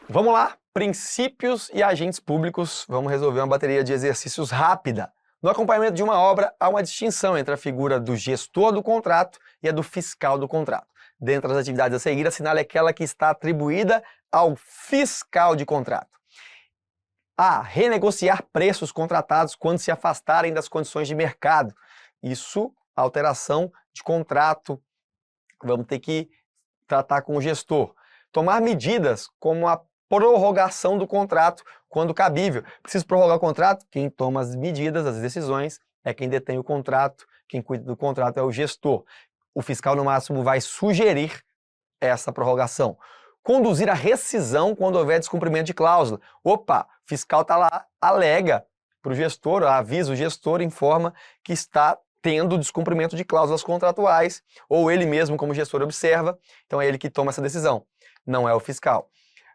Vamos lá, princípios e agentes públicos. Vamos resolver uma bateria de exercícios rápida. No acompanhamento de uma obra, há uma distinção entre a figura do gestor do contrato e a do fiscal do contrato. Dentre as atividades a seguir, assinale aquela que está atribuída ao fiscal de contrato. A. Renegociar preços contratados quando se afastarem das condições de mercado. Isso, alteração de contrato. Vamos ter que tratar com o gestor. Tomar medidas como a prorrogação do contrato quando cabível. Preciso prorrogar o contrato? Quem toma as medidas, as decisões, é quem detém o contrato, quem cuida do contrato é o gestor. O fiscal, no máximo, vai sugerir essa prorrogação. Conduzir a rescisão quando houver descumprimento de cláusula. Opa, o fiscal está lá, alega para o gestor, avisa o gestor, informa que está tendo descumprimento de cláusulas contratuais, ou ele mesmo, como gestor, observa, então é ele que toma essa decisão, não é o fiscal.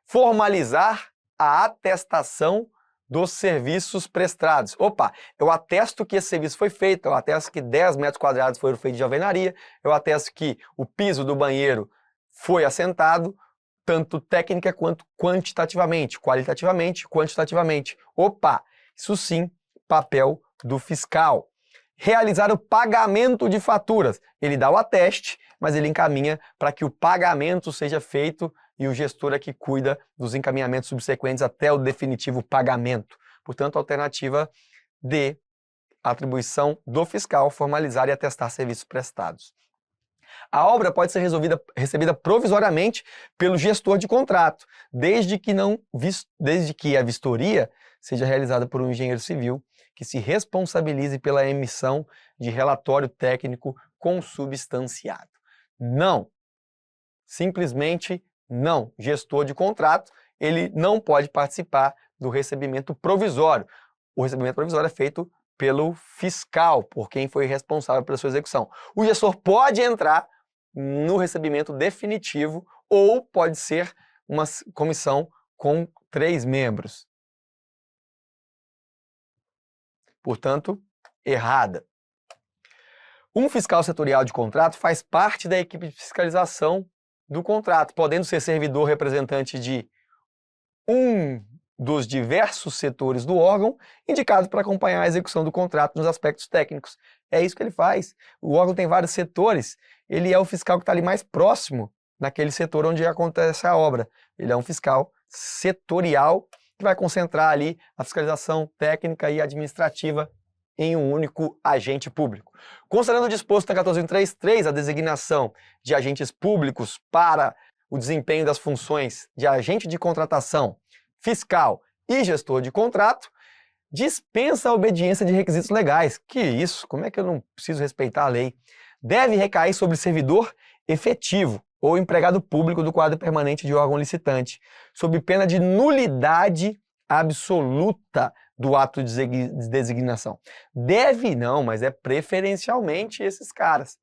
Formalizar a atestação dos serviços prestados. Opa, eu atesto que esse serviço foi feito, eu atesto que 10 metros quadrados foram feitos de alvenaria, eu atesto que o piso do banheiro foi assentado, tanto técnica quanto quantitativamente, qualitativamente, quantitativamente. Opa, isso sim, papel do fiscal. Realizar o pagamento de faturas. Ele dá o ateste, mas ele encaminha para que o pagamento seja feito e o gestor é que cuida dos encaminhamentos subsequentes até o definitivo pagamento. Portanto, alternativa D, atribuição do fiscal formalizar e atestar serviços prestados. A obra pode ser recebida provisoriamente pelo gestor de contrato, desde que a vistoria seja realizada por um engenheiro civil que se responsabilize pela emissão de relatório técnico consubstanciado. Não, simplesmente não. Gestor de contrato, ele não pode participar do recebimento provisório. O recebimento provisório é feito pelo fiscal, por quem foi responsável pela sua execução. O gestor pode entrar no recebimento definitivo ou pode ser uma comissão com 3 membros. Portanto, errada. Um fiscal setorial de contrato faz parte da equipe de fiscalização do contrato, podendo ser servidor representante de um dos diversos setores do órgão, indicado para acompanhar a execução do contrato nos aspectos técnicos. É isso que ele faz. O órgão tem vários setores, ele é o fiscal que está ali mais próximo naquele setor onde acontece a obra. Ele é um fiscal setorial que vai concentrar ali a fiscalização técnica e administrativa em um único agente público. Considerando o disposto na 14.3.3, a designação de agentes públicos para o desempenho das funções de agente de contratação, fiscal e gestor de contrato, dispensa a obediência de requisitos legais. Que isso? Como é que eu não preciso respeitar a lei? Deve recair sobre servidor efetivo ou empregado público do quadro permanente de órgão licitante, sob pena de nulidade absoluta do ato de designação. Deve não, mas é preferencialmente esses caras.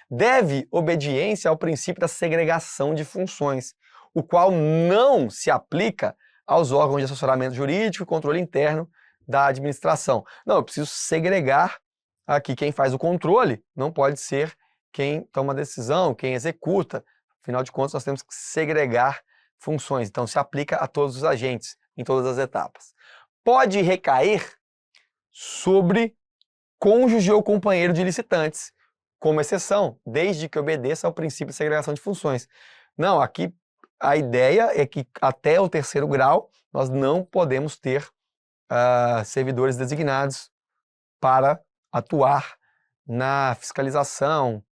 Deve obediência ao princípio da segregação de funções, o qual não se aplica aos órgãos de assessoramento jurídico e controle interno da administração. Não, eu preciso segregar aqui quem faz o controle, não pode ser quem toma a decisão, quem executa. Afinal de contas, nós temos que segregar funções. Então, se aplica a todos os agentes, em todas as etapas. Pode recair sobre cônjuge ou companheiro de licitantes, como exceção, desde que obedeça ao princípio de segregação de funções. Não, aqui a ideia é que até o 3º grau nós não podemos ter servidores designados para atuar na fiscalização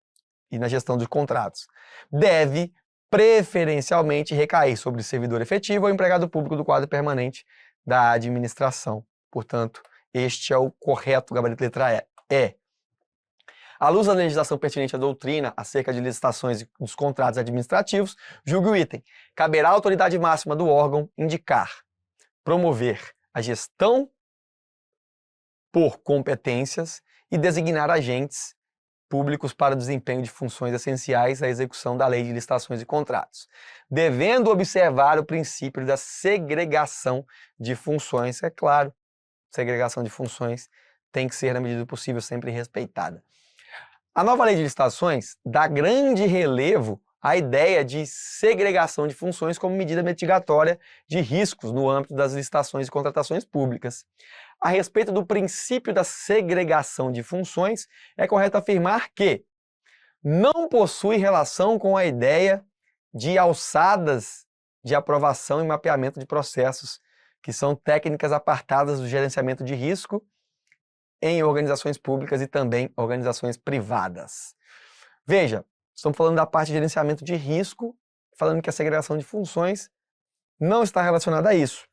e na gestão de contratos. Deve preferencialmente recair sobre servidor efetivo ou empregado público do quadro permanente da administração. Portanto, este é o correto gabarito letra E. À luz da legislação pertinente à doutrina acerca de licitações e dos contratos administrativos, julgue o item. Caberá à autoridade máxima do órgão indicar, promover a gestão por competências e designar agentes públicos para o desempenho de funções essenciais à execução da lei de licitações e contratos, devendo observar o princípio da segregação de funções. É claro, segregação de funções tem que ser, na medida do possível, sempre respeitada. A nova lei de licitações dá grande relevo a ideia de segregação de funções como medida mitigatória de riscos no âmbito das licitações e contratações públicas. A respeito do princípio da segregação de funções, é correto afirmar que não possui relação com a ideia de alçadas de aprovação e mapeamento de processos, que são técnicas apartadas do gerenciamento de risco em organizações públicas e também organizações privadas. Veja, estamos falando da parte de gerenciamento de risco, falando que a segregação de funções não está relacionada a isso.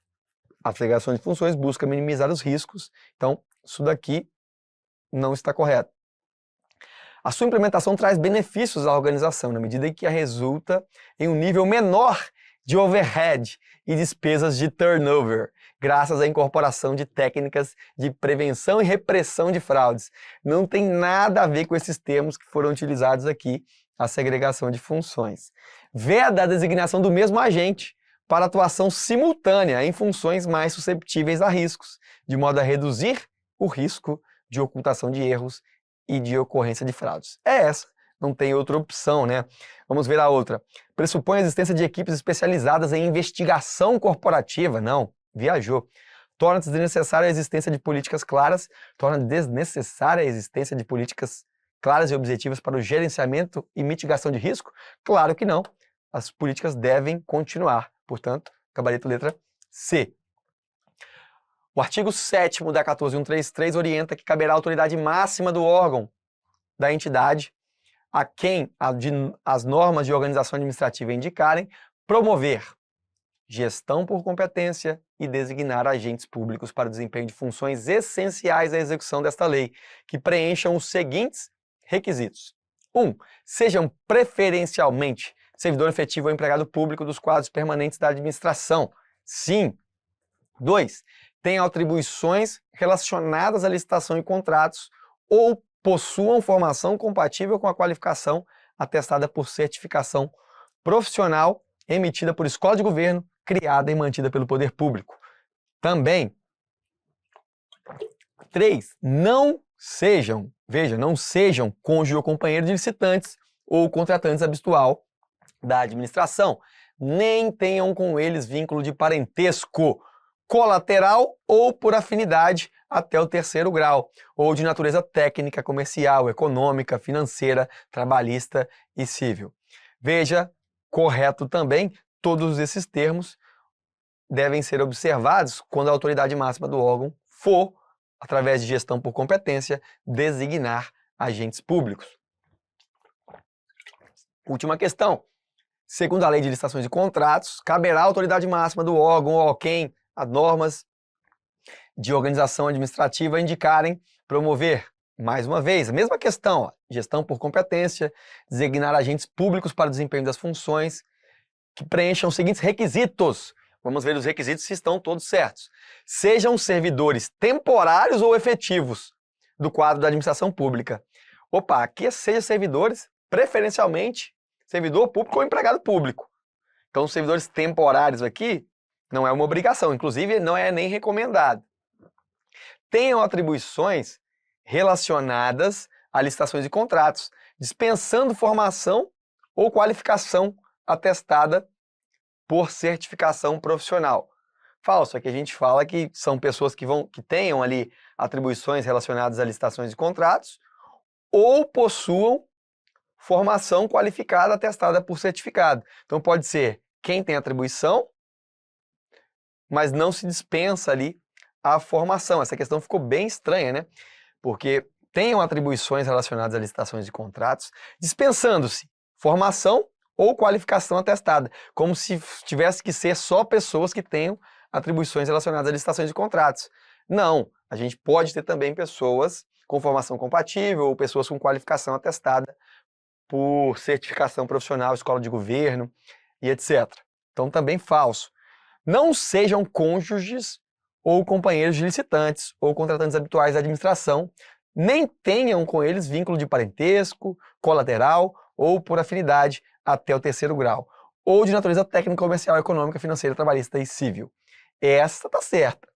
A segregação de funções busca minimizar os riscos, então isso daqui não está correto. A sua implementação traz benefícios à organização, na medida em que resulta em um nível menor de overhead e despesas de turnover, graças à incorporação de técnicas de prevenção e repressão de fraudes. Não tem nada a ver com esses termos que foram utilizados aqui, a segregação de funções. Veda a designação do mesmo agente para atuação simultânea em funções mais susceptíveis a riscos, de modo a reduzir o risco de ocultação de erros e de ocorrência de fraudes. É essa, não tem outra opção, né? Vamos ver a outra. Pressupõe a existência de equipes especializadas em investigação corporativa. Não, viajou. Torna desnecessária a existência de políticas claras, e objetivas para o gerenciamento e mitigação de risco? Claro que não. As políticas devem continuar. Portanto, gabarito letra C. O artigo 7º da 14133 orienta que caberá à autoridade máxima do órgão da entidade a quem as normas de organização administrativa indicarem promover gestão por competência e designar agentes públicos para o desempenho de funções essenciais à execução desta lei, que preencham os seguintes requisitos. 1. Sejam preferencialmente servidor efetivo ou empregado público dos quadros permanentes da administração. Sim. 2. Tenham atribuições relacionadas à licitação e contratos ou possuam formação compatível com a qualificação atestada por certificação profissional emitida por escola de governo, criada e mantida pelo poder público. Também, 3. Não sejam cônjuge ou companheiro de licitantes ou contratantes habitual da administração, nem tenham com eles vínculo de parentesco colateral ou por afinidade até o 3º grau, ou de natureza técnica, comercial, econômica, financeira, trabalhista e civil. Veja, correto também, todos esses termos devem ser observados quando a autoridade máxima do órgão for, através de gestão por competência, designar agentes públicos. Última questão. Segundo a Lei de Licitações e Contratos, caberá à autoridade máxima do órgão ou a quem as normas de organização administrativa indicarem promover, mais uma vez, a mesma questão, gestão por competência, designar agentes públicos para o desempenho das funções, que preencham os seguintes requisitos. Vamos ver os requisitos se estão todos certos. Sejam servidores temporários ou efetivos do quadro da administração pública. Opa, aqui seja servidores, preferencialmente, servidor público ou empregado público. Então, os servidores temporários aqui não é uma obrigação, inclusive não é nem recomendado. Tenham atribuições relacionadas a licitações e contratos, dispensando formação ou qualificação atestada por certificação profissional. Falso, aqui a gente fala que são pessoas que tenham ali atribuições relacionadas a licitações e contratos ou possuam formação qualificada atestada por certificado. Então pode ser quem tem atribuição, mas não se dispensa ali a formação. Essa questão ficou bem estranha, né? Porque tenham atribuições relacionadas a licitações e contratos, dispensando-se formação ou qualificação atestada, como se tivesse que ser só pessoas que tenham atribuições relacionadas a licitações e contratos. Não, a gente pode ter também pessoas com formação compatível ou pessoas com qualificação atestada por certificação profissional, escola de governo e etc. Então também falso. Não sejam cônjuges ou companheiros de licitantes ou contratantes habituais da administração, nem tenham com eles vínculo de parentesco, colateral ou por afinidade até o 3º grau, ou de natureza técnica, comercial, econômica, financeira, trabalhista e civil. Essa está certa.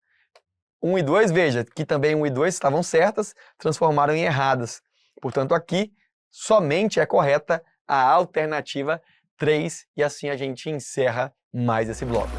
1 e 2, veja, que também 1 e 2 estavam certas, transformaram em erradas. Portanto, aqui somente é correta a alternativa 3 e assim a gente encerra mais esse bloco.